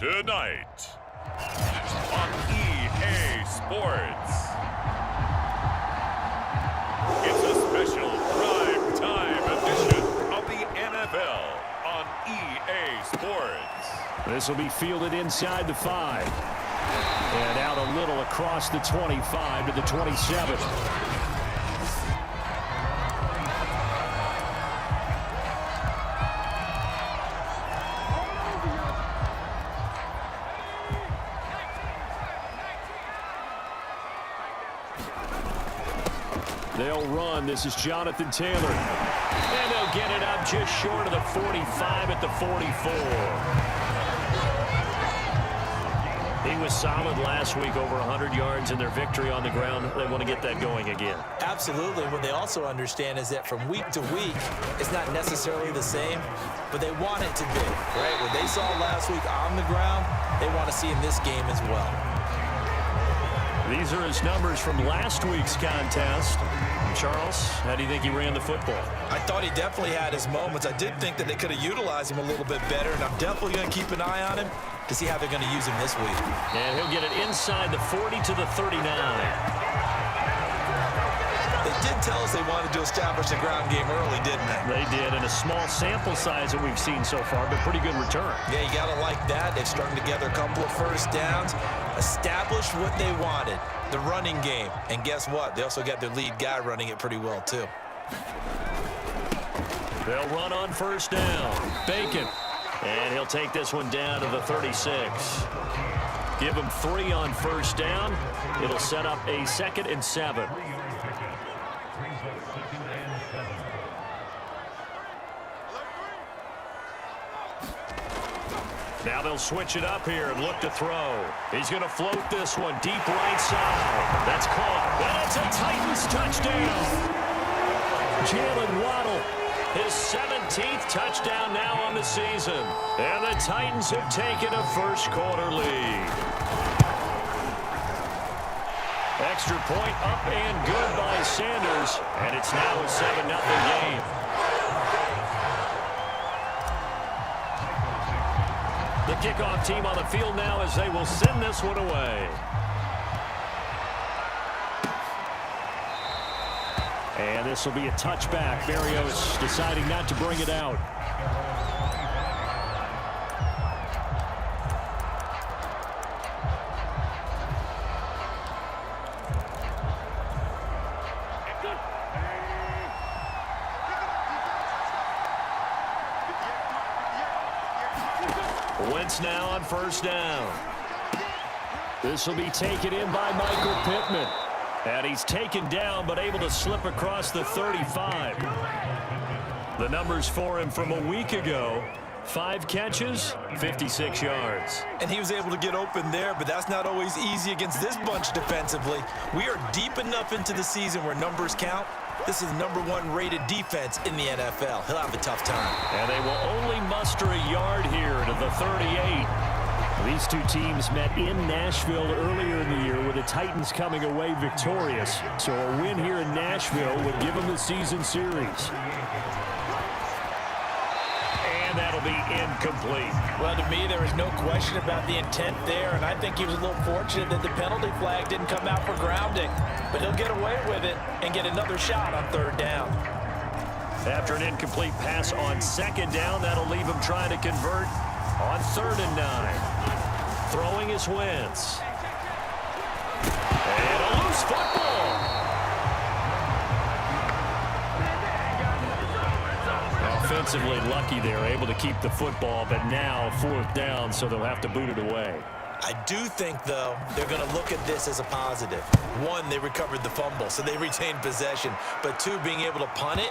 Tonight on EA Sports, it's a special prime time edition of the NFL on EA Sports. This will be fielded inside the 5 and out a little across the 25 to the 27. They'll run. This is Jonathan Taylor. And they'll get it up just short of the 45 at the 44. He was solid last week, over 100 yards in their victory on the ground. They want to get that going again. Absolutely. What they also understand is that from week to week, it's not necessarily the same, but they want it to be, right? What they saw last week on the ground, they want to see in this game as well. These are his numbers from last week's contest. Charles, how do you think he ran the football? I thought he definitely had his moments. I did think that they could have utilized him a little bit better, and I'm definitely going to keep an eye on him to see how they're going to use him this week. And he'll get it inside the 40 to the 39. They did tell us they wanted to establish the ground game early, didn't they? They did, and a small sample size that we've seen so far, but pretty good return. Yeah, you got to like that. They've strung together a couple of first downs, established what they wanted, the running game. And guess what? They also got their lead guy running it pretty well, too. They'll run on first down. Bacon. And he'll take this one down to the 36. Give him 3 on first down. It'll set up a 2nd and 7. Now they'll switch it up here and look to throw. He's going to float this one deep right side. That's caught. And it's a Titans touchdown. Jalen Waddle, his 17th touchdown now on the season. And the Titans have taken a first-quarter lead. Extra point up and good by Sanders. And it's now a 7-0 game. The kickoff team on the field now as they will send this one away. And this will be a touchback. Berrios deciding not to bring it out. Wentz now on first down. This will be taken in by Michael Pittman. And he's taken down but able to slip across the 35. The numbers for him from a week ago: 5 catches, 56 yards. And he was able to get open there, but that's not always easy against this bunch defensively. We are deep enough into the season where numbers count. This is the #1 rated defense in the NFL. He'll have a tough time. And they will only muster a yard here to the 38. These two teams met in Nashville earlier in the year with the Titans coming away victorious. So a win here in Nashville would give them the season series. And that'll be incomplete. Well, to me, there is no question about the intent there, and I think he was a little fortunate that the penalty flag didn't come out for grounding. But he'll get away with it and get another shot on 3rd down. After an incomplete pass on 2nd down, that'll leave him trying to convert on 3rd and 9. Throwing is Wentz. And a loose football. Offensively lucky they're able to keep the football, but now 4th down, so they'll have to boot it away. I do think, though, they're going to look at this as a positive. 1, they recovered the fumble, so they retained possession. But 2, being able to punt it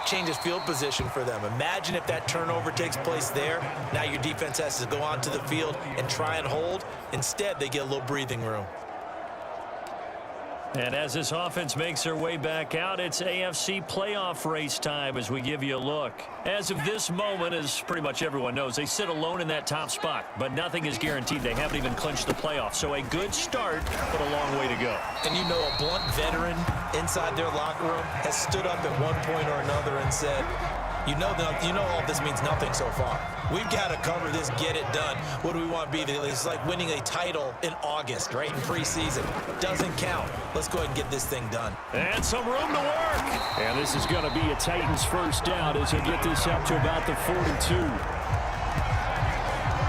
changes field position for them. Imagine if that turnover takes place there. Now your defense has to go onto the field and try and hold. Instead, they get a little breathing room. And as this offense makes their way back out, it's AFC playoff race time as we give you a look. As of this moment, as pretty much everyone knows, they sit alone in that top spot, but nothing is guaranteed. They haven't even clinched the playoffs, so a good start, but a long way to go. And you know, a blunt veteran inside their locker room has stood up at one point or another and said, You know all this means nothing so far. We've got to cover this, get it done. What do we want to be? It's like winning a title in August, right, in preseason. Doesn't count. Let's go ahead and get this thing done. And some room to work. And this is going to be a Titans first down as they get this up to about the 42.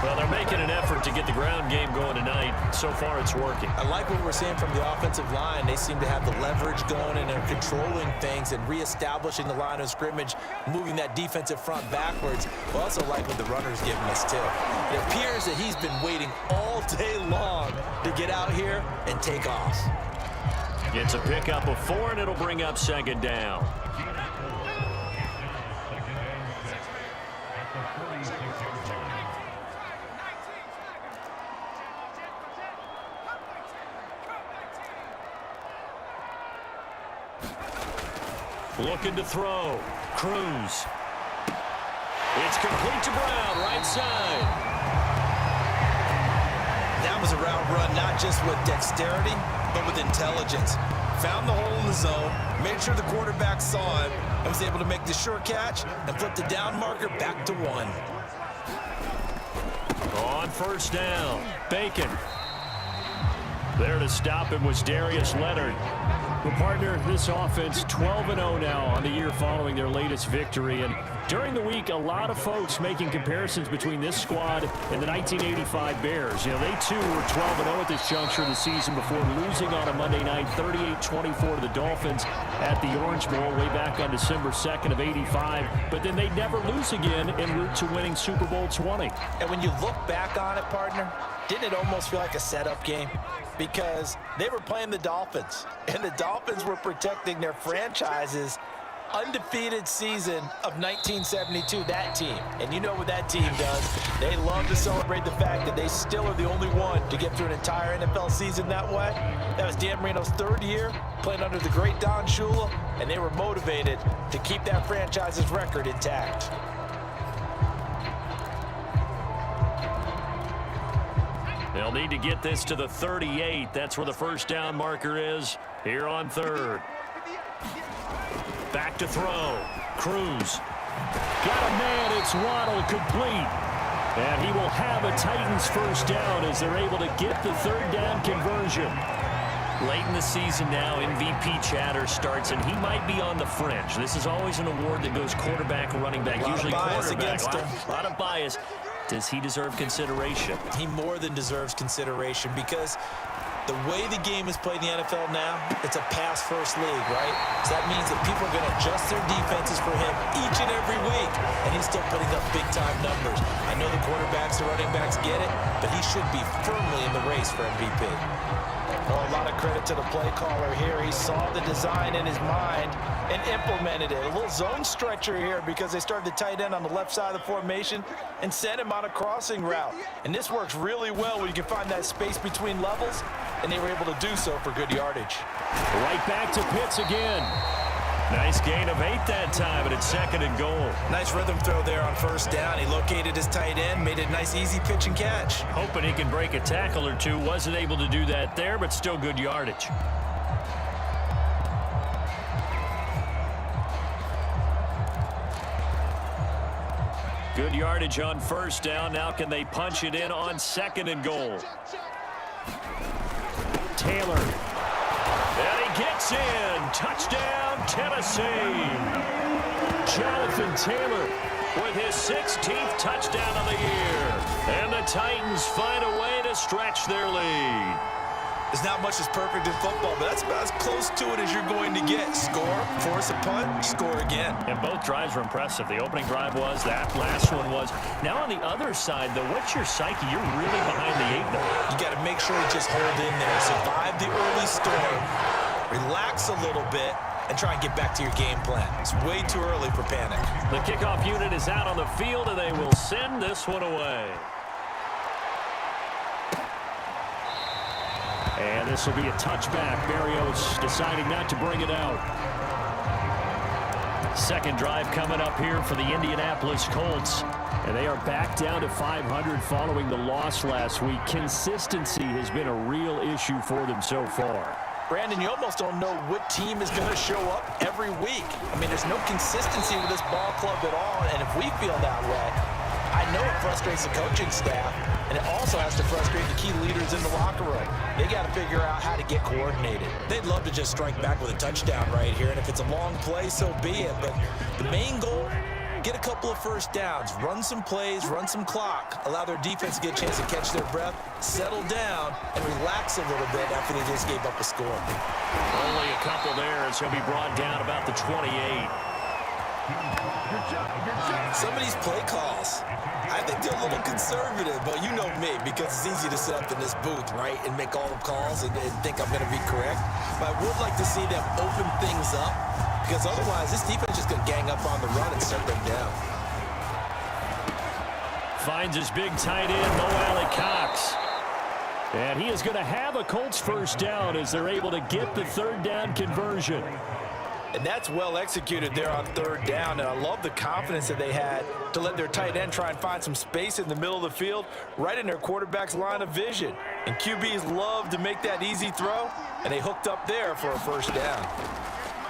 Well, they're making an effort to get the ground game going tonight. So far, it's working. I like what we're seeing from the offensive line. They seem to have the leverage going, and they're controlling things and reestablishing the line of scrimmage, moving that defensive front backwards. We also like what the runner's giving us, too. It appears that he's been waiting all day long to get out here and take off. It's a pickup of 4, and it'll bring up second down. Looking to throw. Cruz. It's complete to Brown, right side. That was a route run, not just with dexterity, but with intelligence. Found the hole in the zone, made sure the quarterback saw it, and was able to make the sure catch and flip the down marker back to 1. On first down, Bacon. There to stop him was Darius Leonard. Well, partner, this offense 12-0 now on the year following their latest victory. And during the week, a lot of folks making comparisons between this squad and the 1985 Bears. You know, they too were 12-0 at this juncture of the season before losing on a Monday night 38-24 to the Dolphins at the Orange Bowl way back on December 2nd of 85. But then they'd never lose again en route to winning Super Bowl 20. And when you look back on it, partner, didn't it almost feel like a setup game? Because they were playing the Dolphins, and the Dolphins were protecting their franchise's undefeated season of 1972, that team. And you know what that team does. They love to celebrate the fact that they still are the only one to get through an entire NFL season that way. That was Dan Marino's 3rd year, playing under the great Don Shula, and they were motivated to keep that franchise's record intact. They'll need to get this to the 38. That's where the first down marker is here on 3rd. Back to throw. Cruz. Got a man. It's Waddle complete. And he will have a Titans first down as they're able to get the 3rd down conversion. Late in the season now, MVP chatter starts, and he might be on the fringe. This is always an award that goes quarterback, running back, usually quarterback. A lot of bias. Does he deserve consideration? He more than deserves consideration because the way the game is played in the NFL now, it's a pass-first league, right? So that means that people are going to adjust their defenses for him each and every week, and he's still putting up big-time numbers. I know the quarterbacks, the running backs get it, but he should be firmly in the race for MVP. Oh, a lot of credit to the play caller here. He saw the design in his mind and implemented it. A little zone stretcher here because they started the tight end on the left side of the formation and sent him on a crossing route. And this works really well when you can find that space between levels, and they were able to do so for good yardage. Right back to Pitts again. Nice gain of 8 that time, and it's 2nd and goal. Nice rhythm throw there on first down. He located his tight end, made a nice easy pitch and catch. Hoping he can break a tackle or two. Wasn't able to do that there, but still good yardage. Good yardage on first down. Now can they punch it in on 2nd and goal? Taylor. And he gets in. Touchdown, Tennessee. Jonathan Taylor with his 16th touchdown of the year. And the Titans find a way to stretch their lead. There's not much that's perfect in football, but that's about as close to it as you're going to get. Score, force a punt, score again. And both drives were impressive. The opening drive was, that last one was. Now on the other side, though, what's your psyche? You're really behind the 8 ball. You got to make sure you just hold in there. Survive the early storm, relax a little bit, and try and get back to your game plan. It's way too early for panic. The kickoff unit is out on the field, and they will send this one away. And this will be a touchback. Berrios deciding not to bring it out. Second drive coming up here for the Indianapolis Colts. And they are back down to 500 following the loss last week. Consistency has been a real issue for them so far. Brandon, you almost don't know what team is going to show up every week. I mean, there's no consistency with this ball club at all, and if we feel that way, I know it frustrates the coaching staff, and it also has to frustrate the key leaders in the locker room. They got to figure out how to get coordinated. They'd love to just strike back with a touchdown right here, and if it's a long play, so be it. But the main goal, get a couple of first downs, run some plays, run some clock, allow their defense to get a chance to catch their breath, settle down, and relax a little bit after they just gave up a score. Only a couple there as he'll be brought down about the 28. Some of these play calls, I think they're a little conservative, but you know me, because it's easy to sit up in this booth, right, and make all the calls and think I'm going to be correct. But I would like to see them open things up, because otherwise this defense is just going to gang up on the run and shut them down. Finds his big tight end, Mo Alley-Cox. And he is going to have a Colts first down as they're able to get the third down conversion. And that's well executed there on third down, and I love the confidence that they had to let their tight end try and find some space in the middle of the field, right in their quarterback's line of vision. And QBs love to make that easy throw, and they hooked up there for a first down.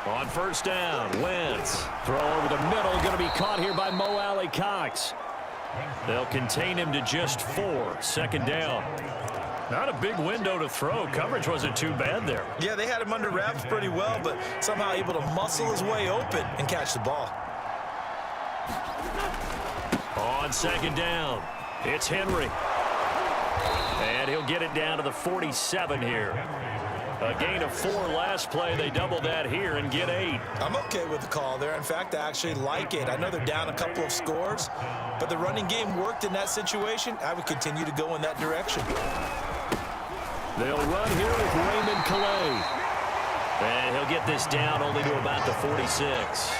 On first down, Wentz. Throw over the middle, going to be caught here by Mo Alley-Cox. They'll contain him to just 4. Second down. Not a big window to throw. Coverage wasn't too bad there. Yeah, they had him under wraps pretty well, but somehow able to muscle his way open and catch the ball. On second down, it's Henry. And he'll get it down to the 47 here. A gain of 4 last play. They double that here and get 8. I'm okay with the call there. In fact, I actually like it. I know they're down a couple of scores, but the running game worked in that situation. I would continue to go in that direction. They'll run here with Raymond Calais. And he'll get this down only to about the 46.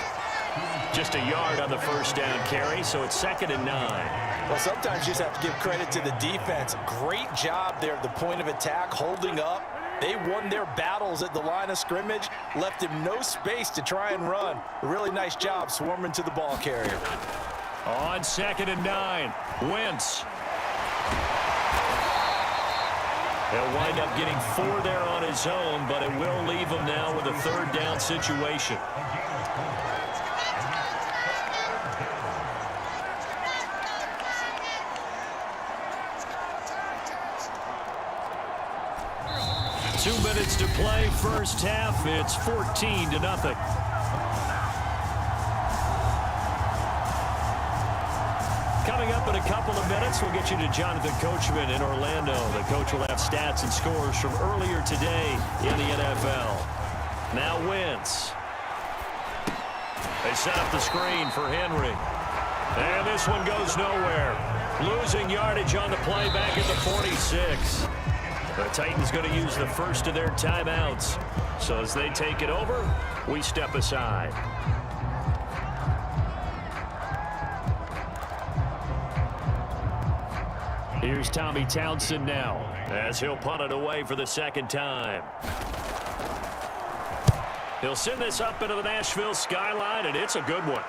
Just a yard on the first down carry, so it's 2nd and 9. Well, sometimes you just have to give credit to the defense. Great job there at the point of attack, holding up. They won their battles at the line of scrimmage, left him no space to try and run. A really nice job swarming to the ball carrier. On 2nd and 9, Wentz. He'll wind up getting 4 there on his own, but it will leave him now with a third down situation. Two minutes to play, first half. It's 14-0. Coming up in a couple of minutes, we'll get you to Jonathan Coachman in Orlando. The coach will have stats and scores from earlier today in the NFL. Now Wentz. They set up the screen for Henry. And this one goes nowhere. Losing yardage on the play back at the 46. The Titans going to use the first of their timeouts. So as they take it over, we step aside. Here's Tommy Townsend now as he'll punt it away for the second time. He'll send this up into the Nashville skyline, and it's a good one.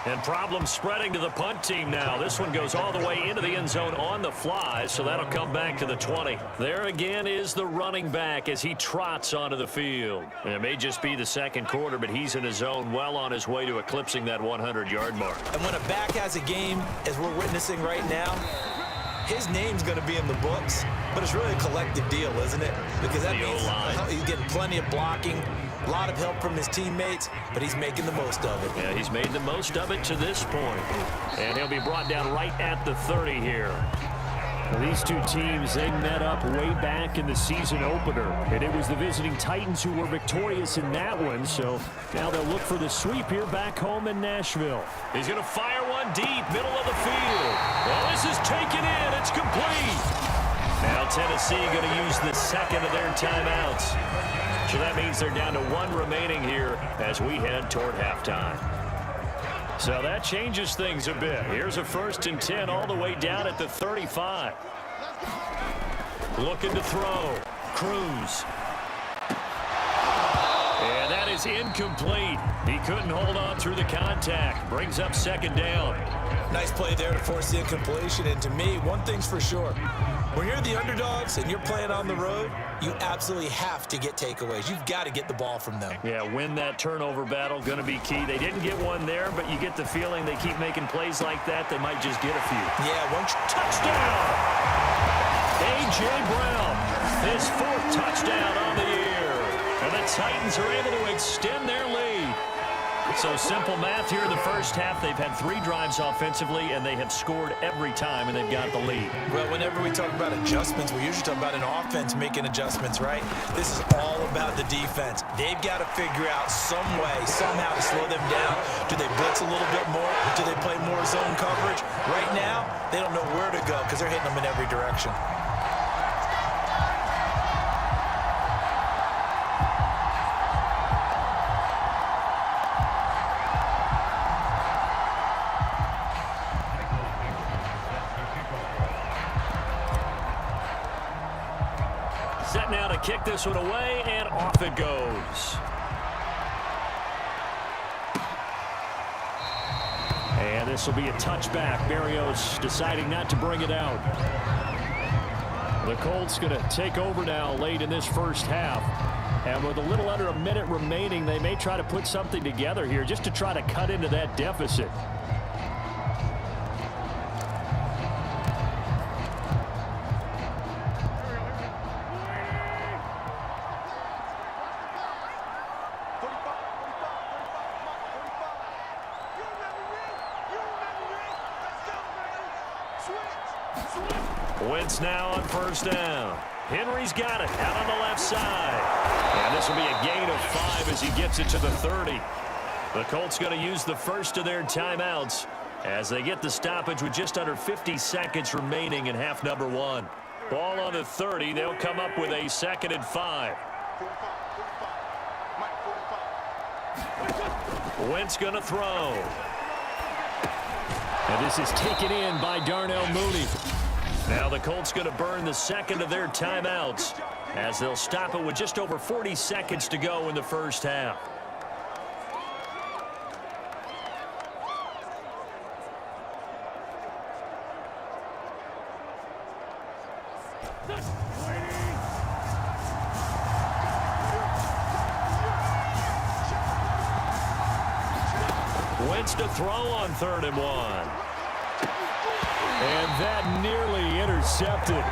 And problems spreading to the punt team now. This one goes all the way into the end zone on the fly, so that'll come back to the 20. There again is the running back as he trots onto the field. And it may just be the second quarter, but he's in his zone, well on his way to eclipsing that 100-yard mark. And when a back has a game, as we're witnessing right now, his name's going to be in the books, but it's really a collective deal, isn't it? Because that means he's getting plenty of blocking, a lot of help from his teammates, but he's making the most of it. Yeah, he's made the most of it to this point. And he'll be brought down right at the 30 here. Well, these two teams, they met up way back in the season opener. And it was the visiting Titans who were victorious in that one. So now they'll look for the sweep here back home in Nashville. He's going to fire one deep, middle of the field. Well, this is taken in. It's complete. Now Tennessee going to use the second of their timeouts. So that means they're down to 1 remaining here as we head toward halftime. So that changes things a bit. Here's a 1st and 10 all the way down at the 35. Looking to throw. Cruz. And that is incomplete. He couldn't hold on through the contact. Brings up 2nd down. Nice play there to force the incompletion. And to me, one thing's for sure. When you're the underdogs and you're playing on the road, you absolutely have to get takeaways. You've got to get the ball from them. Yeah, win that turnover battle, going to be key. They didn't get one there, but you get the feeling they keep making plays like that, they might just get a few. Yeah, Touchdown! A.J. Brown, his 4th touchdown on the year. And the Titans are able to extend their lead. So simple math here in the first half. They've had 3 drives offensively, and they have scored every time, and they've got the lead. Well, whenever we talk about adjustments, we usually talk about an offense making adjustments, right? This is all about the defense. They've got to figure out some way, somehow to slow them down. Do they blitz a little bit more? Do they play more zone coverage? Right now, they don't know where to go because they're hitting them in every direction. Set now to kick this one away, and off it goes. And this will be a touchback. Berrios deciding not to bring it out. The Colts going to take over now late in this first half. And with a little under a minute remaining, they may try to put something together here just to try to cut into that deficit. Wentz now on first down. Henry's got it out on the left side. And this will be a gain of 5 as he gets it to the 30. The Colts going to use the first of their timeouts as they get the stoppage with just under 50 seconds remaining in half number 1. Ball on the 30. They'll come up with a 2nd and 5. Wentz going to throw. And this is taken in by Darnell Mooney. Now the Colts going to burn the 2nd of their timeouts as they'll stop it with just over 40 seconds to go in the first half. Wentz to throw on 3rd and 1. And that nearly intercepted.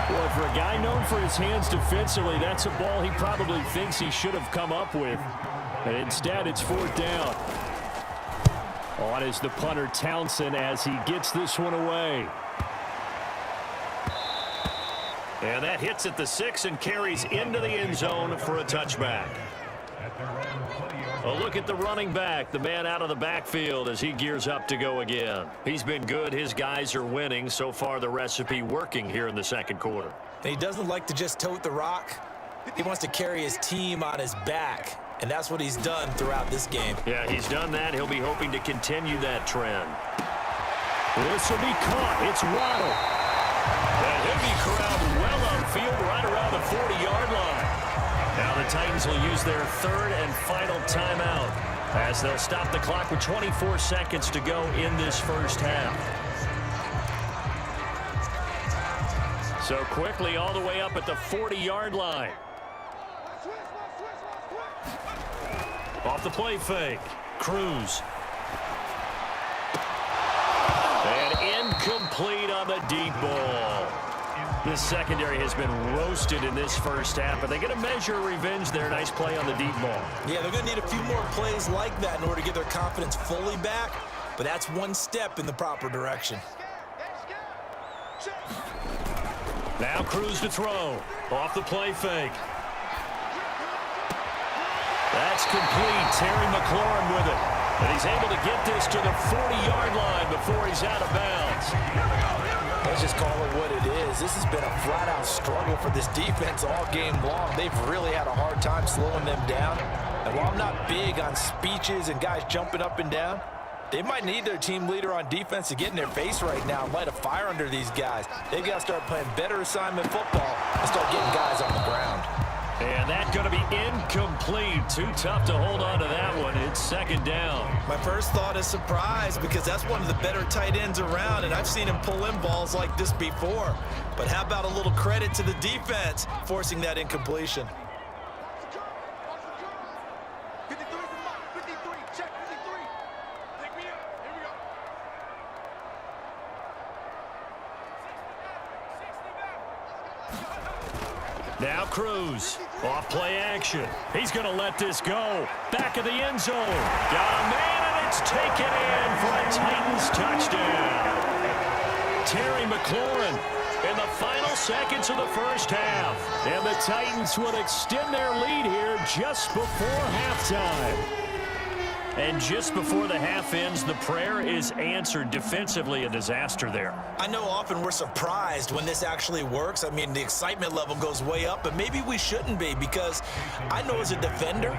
Boy, for a guy known for his hands defensively, that's a ball he probably thinks he should have come up with. And instead, it's 4th down. On is the punter, Townsend, as he gets this one away. And that hits at the 6 and carries into the end zone for a touchback. A look at the running back, the man out of the backfield as he gears up to go again. He's been good. His guys are winning. So far, the recipe working here in the 2nd quarter. He doesn't like to just tote the rock. He wants to carry his team on his back, and that's what he's done throughout this game. Yeah, he's done that. He'll be hoping to continue that trend. This will be caught. It's Waddle. And he'll be corralled well upfield right around the 40-yard line. Now the Titans will use their 3rd and final timeout as they'll stop the clock with 24 seconds to go in this first half. So quickly all the way up at the 40-yard line. Off the play fake. Cruz. And incomplete on the deep ball. This secondary has been roasted in this first half, but they're going to measure revenge there. Nice play on the deep ball. Yeah, they're going to need a few more plays like that in order to get their confidence fully back, but that's one step in the proper direction. Now Cruz to throw. Off the play fake. That's complete. Terry McLaurin with it. And he's able to get this to the 40-yard line before he's out of bounds. Let's just call it what it is. This has been a flat-out struggle for this defense all game long. They've really had a hard time slowing them down. And while I'm not big on speeches and guys jumping up and down, they might need their team leader on defense to get in their face right now and light a fire under these guys. They've got to start playing better assignment football and start getting guys on the ground. And that's going to be incomplete. Too tough to hold on to that one. It's second down. My first thought is surprise because that's one of the better tight ends around, and I've seen him pull in balls like this before. But how about a little credit to the defense forcing that incompletion? Now Cruz, off play action. He's going to let this go. Back of the end zone. Got a man, and it's taken in for a Titans touchdown. Terry McLaurin in the final seconds of the first half. And the Titans would extend their lead here just before halftime. And just before the half ends, the prayer is answered. Defensively, a disaster there. I know often we're surprised when this actually works. I mean, the excitement level goes way up, but maybe we shouldn't be because I know as a defender,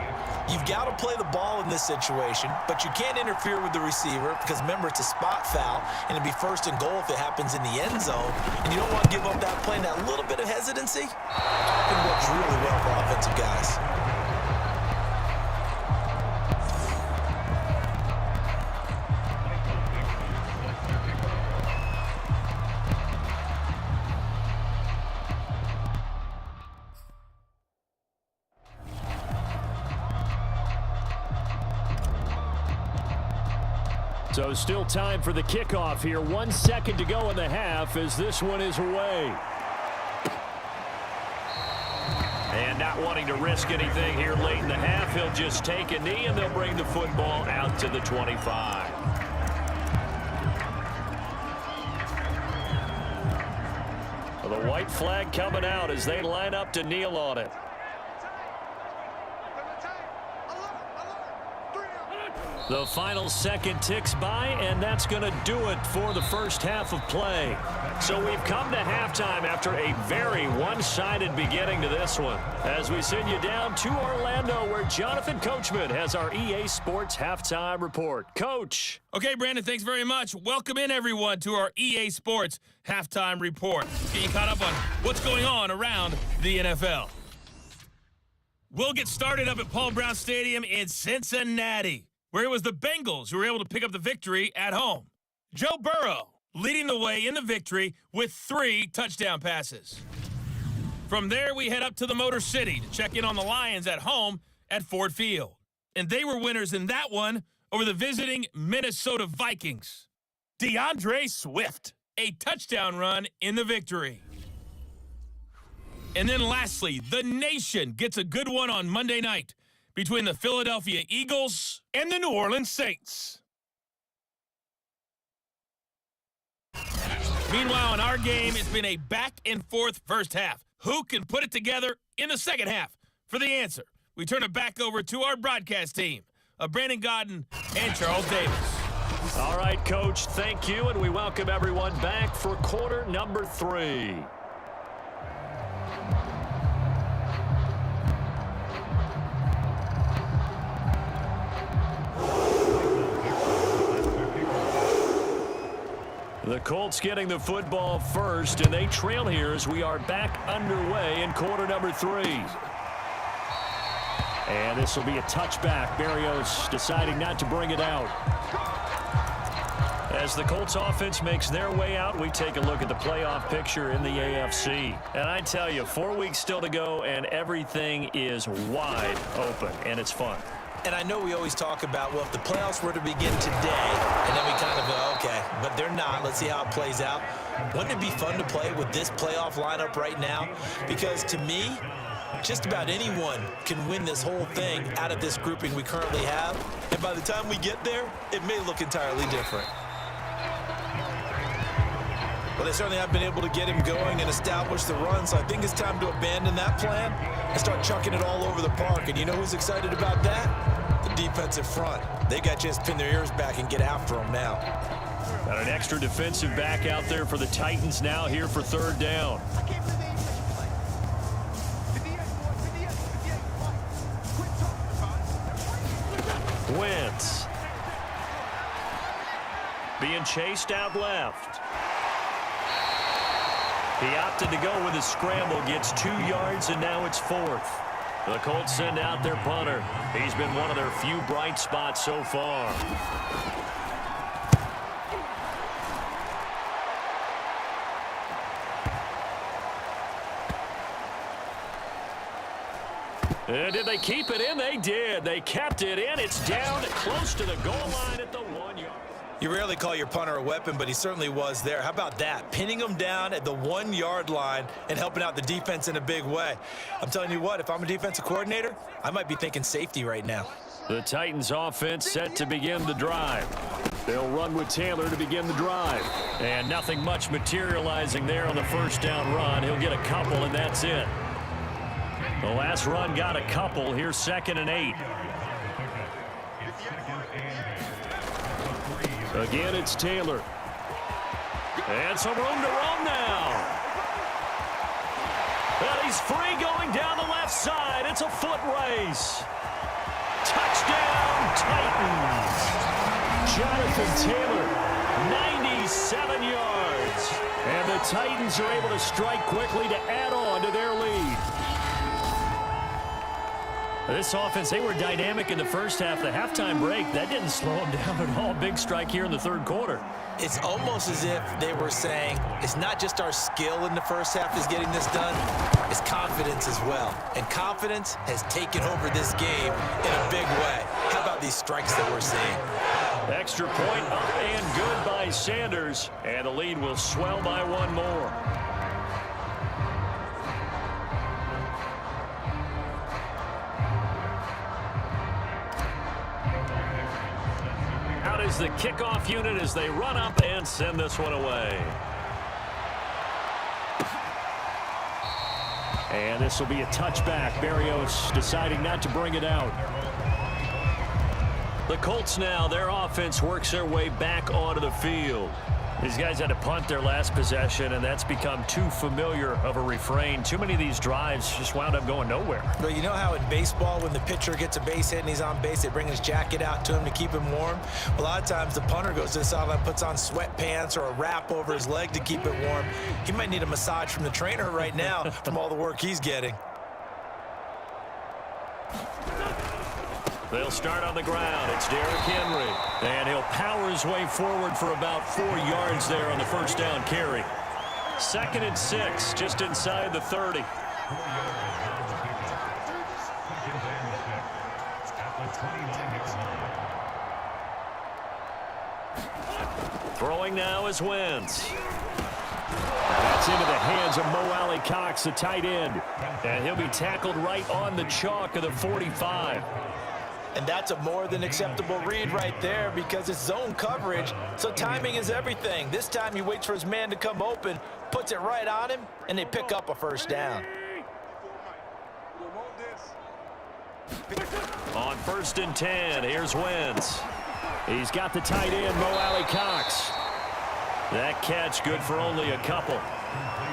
you've got to play the ball in this situation, but you can't interfere with the receiver because, remember, it's a spot foul, and it'd be first and goal if it happens in the end zone, and you don't want to give up that play and that little bit of hesitancy. Often works really well for offensive guys. So still time for the kickoff here. 1 second to go in the half as this one is away. And not wanting to risk anything here late in the half, he'll just take a knee and they'll bring the football out to the 25. Well, the white flag coming out as they line up to kneel on it. The final second ticks by, and that's going to do it for the first half of play. So we've come to halftime after a very one-sided beginning to this one. As we send you down to Orlando, where Jonathan Coachman has our EA Sports Halftime Report. Coach. Okay, Brandon, thanks very much. Welcome in, everyone, to our EA Sports Halftime Report. Get you caught up on what's going on around the NFL. We'll get started up at Paul Brown Stadium in Cincinnati, where it was the Bengals who were able to pick up the victory at home. Joe Burrow leading the way in the victory with 3 touchdown passes. From there, we head up to the Motor City to check in on the Lions at home at Ford Field. And they were winners in that one over the visiting Minnesota Vikings. DeAndre Swift, a touchdown run in the victory. And then lastly, the nation gets a good one on Monday night between the Philadelphia Eagles and the New Orleans Saints. Meanwhile, in our game, it's been a back-and-forth first half. Who can put it together in the second half? For the answer, we turn it back over to our broadcast team of Brandon Godden and Charles Davis. All right, Coach, thank you, and we welcome everyone back for quarter number 3. The Colts getting the football first, and they trail here as we are back underway in quarter number 3. And this will be a touchback. Berrios deciding not to bring it out. As the Colts offense makes their way out, we take a look at the playoff picture in the AFC. And I tell you, 4 weeks still to go, and everything is wide open, and it's fun. And I know we always talk about, well, if the playoffs were to begin today, and then we kind of go, okay, but they're not. Let's see how it plays out. Wouldn't it be fun to play with this playoff lineup right now? Because to me, just about anyone can win this whole thing out of this grouping we currently have. And by the time we get there, it may look entirely different. Well, they certainly have been able to get him going and establish the run, so I think it's time to abandon that plan and start chucking it all over the park. And you know who's excited about that? The defensive front. They got a chance to pin their ears back and get after them now. Got an extra defensive back out there for the Titans now here for third down. Wentz being chased out left. He opted to go with a scramble, gets 2 yards, and now it's 4th. The Colts send out their punter. He's been one of their few bright spots so far. And did they keep it in? They did. They kept it in. It's down close to the goal line at the 1 yard. You rarely call your punter a weapon, but he certainly was there. How about that? Pinning him down at the 1 yard line and helping out the defense in a big way. I'm telling you what, if I'm a defensive coordinator, I might be thinking safety right now. The Titans offense set to begin the drive. They'll run with Taylor to begin the drive. And nothing much materializing there on the first down run. He'll get a couple, and that's it. The last run got a couple. Here's 2nd and 8. Again, it's Taylor. And some room to run now. And he's free going down the left side. It's a foot race. Touchdown, Titans. Jonathan Taylor, 97 yards. And the Titans are able to strike quickly to add on to their lead. This offense, they were dynamic in the first half. The halftime break, that didn't slow them down at all. Big strike here in the third quarter. It's almost as if they were saying, it's not just our skill in the first half is getting this done, it's confidence as well. And confidence has taken over this game in a big way. How about these strikes that we're seeing? Extra point up and good by Sanders. And the lead will swell by one more. Out is the kickoff unit as they run up and send this one away. And this will be a touchback. Berrios deciding not to bring it out. The Colts now, their offense works their way back onto the field. These guys had to punt their last possession, and that's become too familiar of a refrain. Too many of these drives just wound up going nowhere. But you know how in baseball, when the pitcher gets a base hit and he's on base, they bring his jacket out to him to keep him warm? A lot of times the punter goes to the sideline, puts on sweatpants or a wrap over his leg to keep it warm. He might need a massage from the trainer right now from all the work he's getting. They'll start on the ground. It's Derrick Henry. And he'll power his way forward for about 4 yards there on the first down carry. 2nd and 6, just inside the 30. Throwing now is Wentz. That's into the hands of Mo Alley-Cox, the tight end. And he'll be tackled right on the chalk of the 45. And that's a more than acceptable read right there because it's zone coverage, so timing is everything. This time he waits for his man to come open, puts it right on him, and they pick up a first down. On 1st and 10, here's Wentz. He's got the tight end, Mo Alley-Cox. That catch good for only a couple.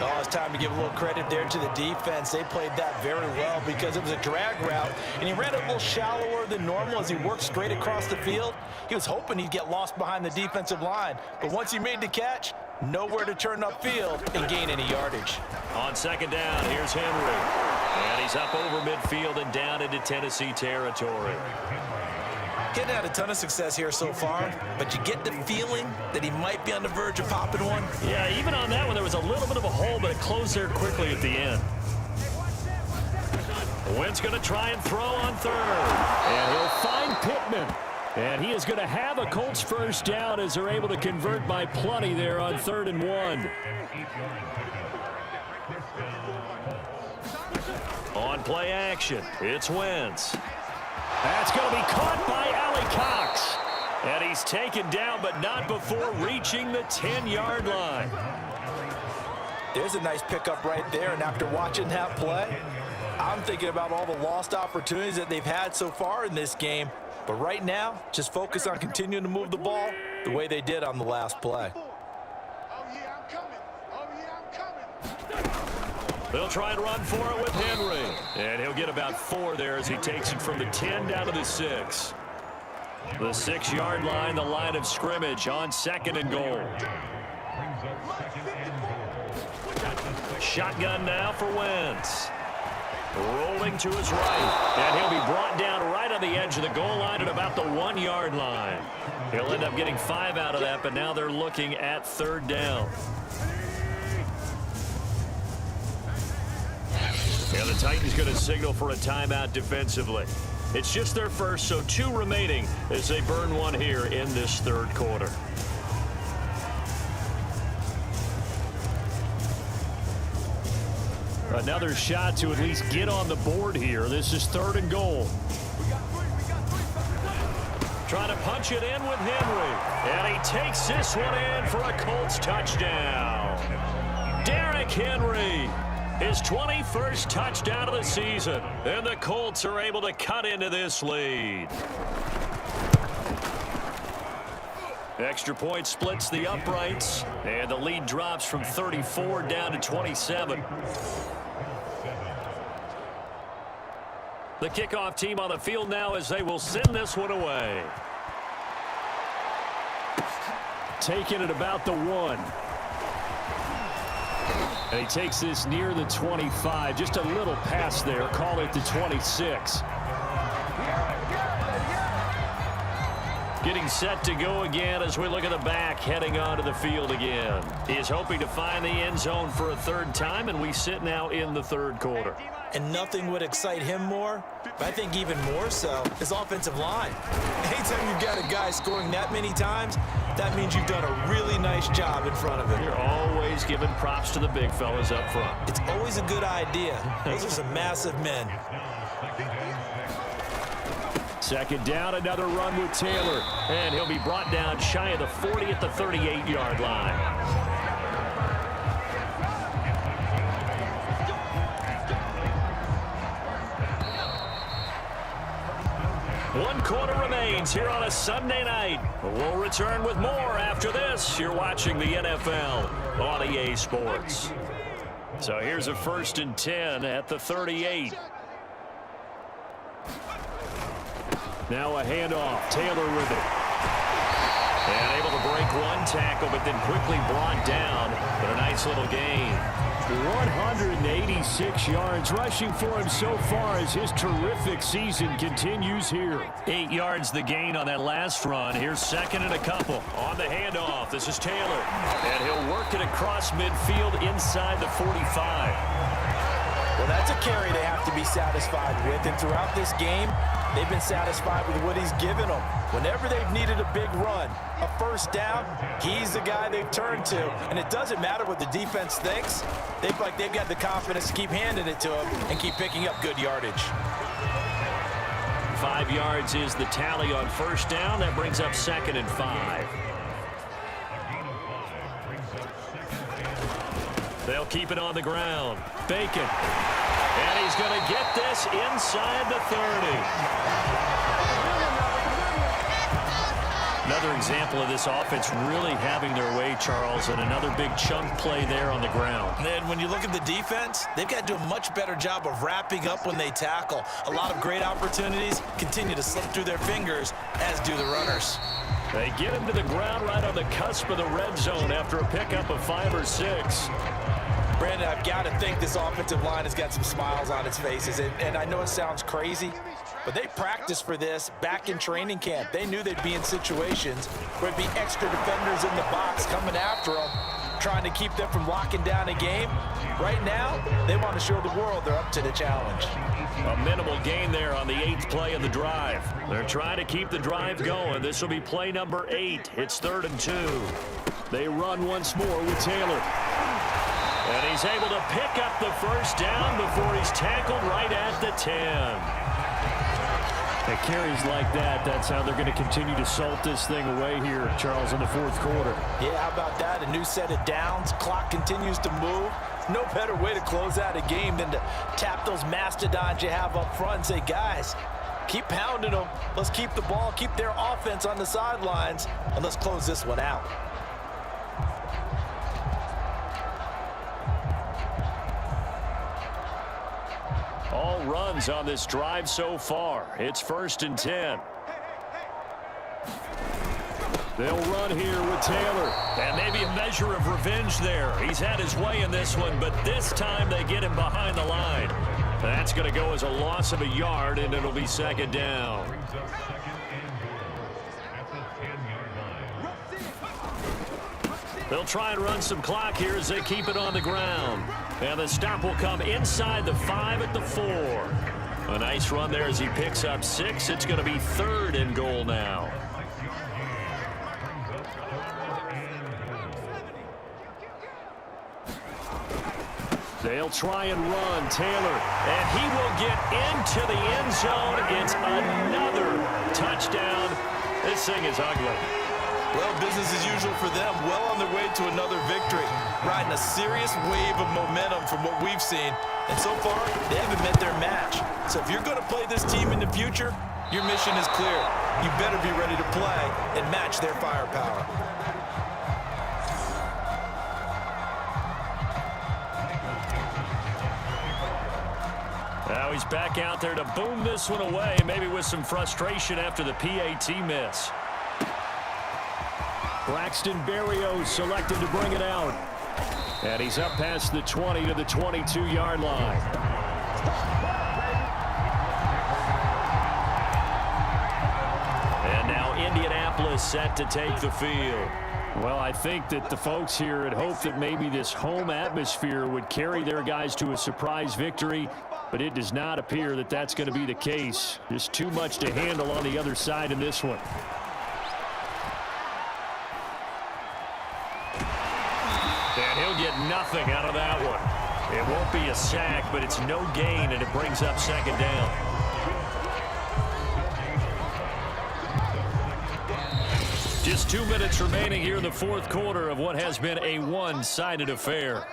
Oh, it's time to give a little credit there to the defense. They played that very well because it was a drag route, and he ran it a little shallower than normal as he worked straight across the field. He was hoping he'd get lost behind the defensive line, but once he made the catch, nowhere to turn upfield and gain any yardage. On 2nd down, here's Henry. And he's up over midfield and down into Tennessee territory. Getting had a ton of success here so far, but you get the feeling that he might be on the verge of popping one. Yeah, even on that one, there was a little bit of a hole, but it closed there quickly at the end. Wentz going to try and throw on 3rd. And he'll find Pittman. And he is going to have a Colts first down as they're able to convert by plenty there on 3rd and 1. On play action, it's Wentz. That's going to be caught by Alley-Cox. And he's taken down, but not before reaching the 10-yard line. There's a nice pickup right there, and after watching that play, I'm thinking about all the lost opportunities that they've had so far in this game. But right now, just focus on continuing to move the ball the way they did on the last play. They'll try and run for it with Henry. And he'll get about 4 there as he takes it from the 10 down to the 6. The 6-yard line, the line of scrimmage on 2nd and goal. Shotgun now for Wentz. rolling to his right. And he'll be brought down right on the edge of the goal line at about the 1-yard line. He'll end up getting 5 out of that, but now they're looking at 3rd down. Yeah, the Titans going to signal for a timeout defensively. It's just their first, so 2 remaining as they burn one here in this 3rd quarter. Another shot to at least get on the board here. This is 3rd and goal. Trying to punch it in with Henry. And he takes this one in for a Colts touchdown. Derrick Henry, his 21st touchdown of the season. And the Colts are able to cut into this lead. Extra point splits the uprights. And the lead drops from 34 down to 27. The kickoff team on the field now as they will send this one away. Taking it about the 1. And he takes this near the 25. Just a little pass there. Call it the 26. Getting set to go again as we look at the back heading onto the field again. He is hoping to find the end zone for a 3rd time, and we sit now in the 3rd quarter. And nothing would excite him more, but I think even more so, his offensive line. Anytime you've got a guy scoring that many times, that means you've done a really nice job in front of him. You're always giving props to the big fellas up front. It's always a good idea. Those are some massive men. 2nd down, another run with Taylor. And he'll be brought down shy of the 40 at the 38-yard line. One quarter remains here on a Sunday night. We'll return with more after this. You're watching the NFL on EA Sports. So here's a 1st and 10 at the 38. Now a handoff. Taylor with it. And able to break one tackle, but then quickly brought down. But a nice little gain. 186 yards rushing for him so far as his terrific season continues here. 8 yards the gain on that last run. Here's 2nd and a couple. On the handoff, this is Taylor. And he'll work it across midfield inside the 45. Well, that's a carry they have to be satisfied with. And throughout this game, they've been satisfied with what he's given them. Whenever they've needed a big run, a 1st down, he's the guy they've turned to. And it doesn't matter what the defense thinks. They've got the confidence to keep handing it to him and keep picking up good yardage. 5 yards is the tally on 1st down. That brings up 2nd and 5. They'll keep it on the ground. Bacon. And he's going to get this inside the 30. Another example of this offense really having their way, Charles, and another big chunk play there on the ground. And then when you look at the defense, they've got to do a much better job of wrapping up when they tackle. A lot of great opportunities continue to slip through their fingers, as do the runners. They get him to the ground right on the cusp of the red zone after a pickup of 5 or 6. Brandon, I've got to think this offensive line has got some smiles on its faces. And I know it sounds crazy, but they practiced for this back in training camp. They knew they'd be in situations where there'd be extra defenders in the box coming after them, trying to keep them from locking down a game. Right now, they want to show the world they're up to the challenge. A minimal gain there on the 8th play of the drive. They're trying to keep the drive going. This will be play number 8. It's 3rd and 2. They run once more with Taylor. And he's able to pick up the 1st down before he's tackled right at the 10. At carries like that, that's how they're going to continue to salt this thing away here, Charles, in the 4th quarter. Yeah, how about that? A new set of downs. Clock continues to move. No better way to close out a game than to tap those mastodons you have up front and say, guys, keep pounding them. Let's keep the ball, keep their offense on the sidelines, and let's close this one out. All runs on this drive so far. It's 1st and 10. They'll run here with Taylor. And maybe a measure of revenge there. He's had his way in this one, but this time they get him behind the line. That's going to go as a loss of a yard, and it'll be second down. They'll try and run some clock here as they keep it on the ground. And the stop will come inside the 5 at the 4. A nice run there as he picks up 6. It's going to be 3rd and goal now. They'll try and run Taylor, and he will get into the end zone. It's another touchdown. This thing is ugly. Well, business as usual for them. Well on their way to another victory. Riding a serious wave of momentum from what we've seen. And so far, they haven't met their match. So if you're going to play this team in the future, your mission is clear. You better be ready to play and match their firepower. Now he's back out there to boom this one away, maybe with some frustration after the PAT miss. Braxton Berrios selected to bring it out. And he's up past the 20 to the 22-yard line. And now Indianapolis set to take the field. Well, I think that the folks here had hoped that maybe this home atmosphere would carry their guys to a surprise victory, but it does not appear that that's going to be the case. Just too much to handle on the other side in this one. And he'll get nothing out of that one. It won't be a sack, but it's no gain, and it brings up second down. Just 2 minutes remaining here in the fourth quarter of what has been a one-sided affair.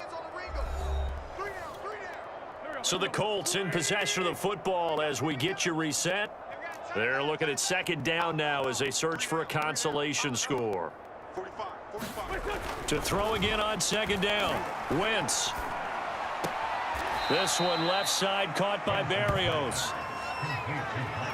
So the Colts in possession of the football as we get you reset. They're looking at second down now as they search for a consolation score. To throw again on second down. Wentz. This one left side caught by Berrios.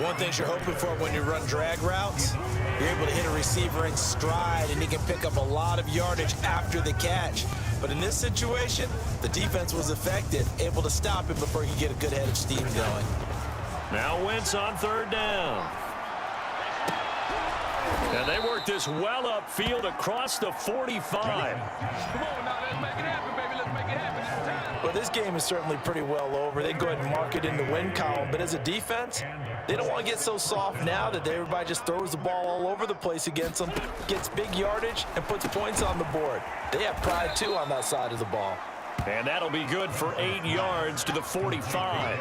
One thing you're hoping for when you run drag routes, you're able to hit a receiver in stride, and he can pick up a lot of yardage after the catch. But in this situation, the defense was effective, able to stop him before he could get a good head of steam going. Now Wentz on third down. And they work this well upfield across the 45. Come on now, let's make it happen, baby. Let's make it happen this time. Well, this game is certainly pretty well over. They go ahead and mark it in the win column. But as a defense, they don't want to get so soft now that everybody just throws the ball all over the place against them, gets big yardage, and puts points on the board. They have pride, too, on that side of the ball. And that'll be good for 8 yards to the 45.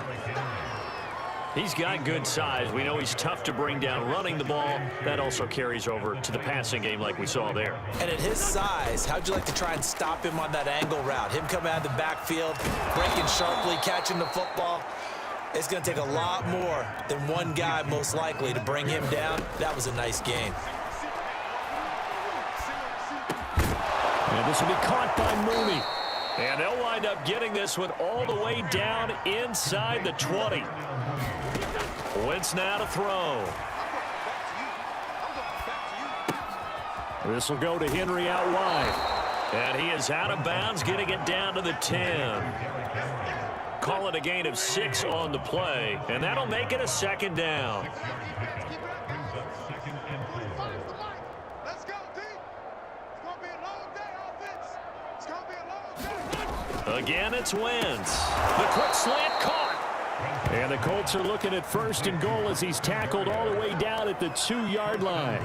He's got good size. We know he's tough to bring down running the ball. That also carries over to the passing game like we saw there. And at his size, how'd you like to try and stop him on that angle route? Him coming out of the backfield, breaking sharply, catching the football. It's going to take a lot more than one guy, most likely, to bring him down. That was a nice game. And this will be caught by Mooney. And they'll wind up getting this one all the way down inside the 20. Wentz now to throw. This will go to Henry out wide. And he is out of bounds, getting it down to the 10. Call it a gain of 6 on the play, and that'll make it a second down. Again, it's Wentz. The quick slant caught. And the Colts are looking at first and goal as he's tackled all the way down at the 2-yard line.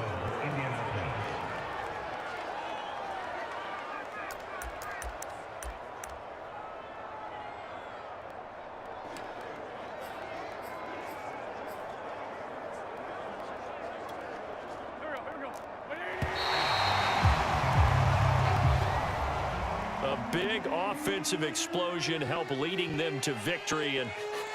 Big offensive explosion helped leading them to victory, and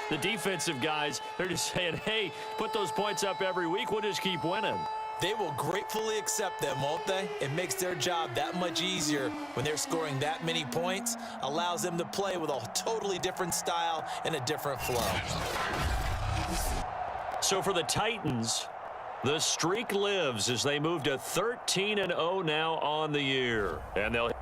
the defensive guys, they're just saying, hey, put those points up every week, we'll just keep winning. They will gratefully accept them, won't they? It makes their job that much easier when they're scoring that many points, allows them to play with a totally different style and a different flow. So for the Titans, the streak lives as they move to 13-0 now on the year, and they'll